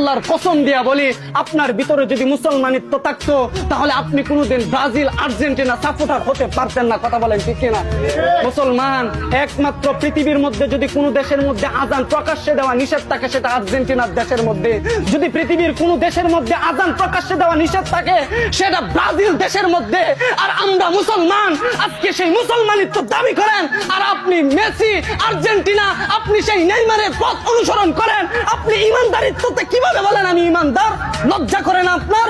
আল্লাহর কসম দিয়া বলি, আপনার ভিতরে যদি মুসলমানিত্ব থাকতো তাহলে আপনি কোনোদিন ব্রাজিল আর্জেন্টিনা সাপোর্টার হতে পারতেন না। কথা বলেন ঠিক কিনা? মুসলমান একমাত্র পৃথিবীর মধ্যে যদি কোনো দেশের মধ্যে আজান প্রকাশ্যে দেওয়া নিষেধ থাকে সেটা আর্জেন্টিনার দেশের মধ্যে, যদি পৃথিবীর কোনো দেশের মধ্যে আজান প্রকাশ্যে দেওয়া নিষেধ থাকে সেটা ব্রাজিল দেশের মধ্যে। আর আমরা মুসলমান, আজকে সেই মুসলমানিত্ব দাবি করেন, আর আপনি মেসি আর্জেন্টিনা, আপনি সেই নেইমারের পথ অনুসরণ করেন। আপনি ইমানদারিত্বতে কিভাবে বলেন আমি ইমানদার? লজ্জা করে না আপনার?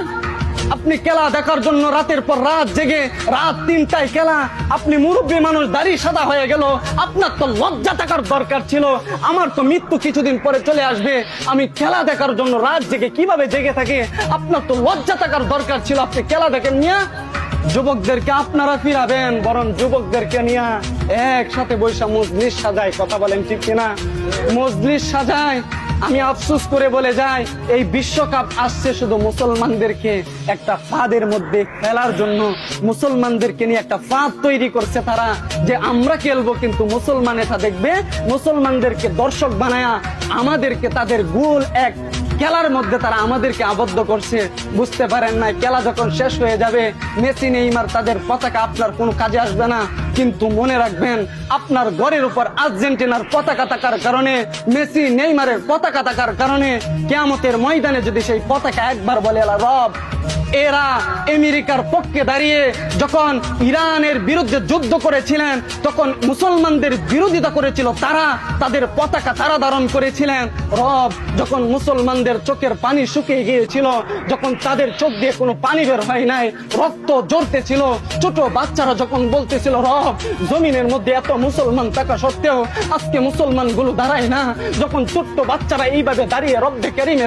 আপনি খেলা দেখার জন্য রাতের পর রাত জেগে রাত 3টায় খেলা, আপনি মুরব্বী মানুষ, দাড়ি সাদা হয়ে গেল, আপনার তো লজ্জা থাকার দরকার ছিল। আমার তো মৃত্যু কিছুদিন পরে চলে আসবে, আমি খেলা দেখার জন্য রাত জেগে কিভাবে জেগে থাকি? আপনার তো লজ্জা থাকার দরকার ছিল, আপনি খেলা দেখেন নিয়া। যুবকদেরকে আপনারা ফিরাবেন, বরং যুবকদেরকে নিয়ে একসাথে বৈশা মজলিস সাজায়। কথা বলেন ঠিক কিনা? মজলিস সাজায়। আমি আফসোস করে বলে যাই, এই বিশ্বকাপ আসছে শুধু মুসলমানদেরকে একটা ফাঁদের মধ্যে ফেলার জন্য। মুসলমানদেরকে নিয়ে একটা ফাঁদ তৈরি করছে তারা, যে আমরা খেলবো কিন্তু মুসলমান এটা দেখবে। মুসলমানদেরকে দর্শক বানায়া আমাদেরকে তাদের গোল এক খেলার মধ্যে তারা আমাদেরকে আবদ্ধ করছে। বুঝতে পারেন না, খেলা যখন শেষ হয়ে যাবে, মেসি নেইমার তাদের পতাকা আপনার কোনো কাজে আসবে না। কিন্তু মনে রাখবেন, আপনার ঘরের উপর আর্জেন্টিনার পতাকা থাকার কারণে, মেসি নেইমারের পতাকা থাকার কারণে কিয়ামতের ময়দানে যদি সেই পতাকা একবার বলে আল্লাহ রব, এরা আমেরিকার পক্ষে দাঁড়িয়ে যখন ইরানের বিরুদ্ধে যুদ্ধ করেছিলেন, তখন মুসলমানদের বিরোধিতা করেছিল তারা, তাদের পতাকা তারা ধারণ করেছিলেন। রব, যখন মুসলমানদের চোখের পানি শুকিয়ে গিয়েছিল, যখন তাদের চোখ দিয়ে কোনো পানি বের হয় নাই, রক্ত ঝরতেছিল, ছোট বাচ্চারা যখন বলতেছিল রব, জমিনের মধ্যে এত মুসলমান থাকা সত্ত্বেও আজকে মুসলমান গুলো দাঁড়ায় না, যখন ছোট্ট বাচ্চারা এইভাবে দাঁড়িয়ে রব্বে কারীমের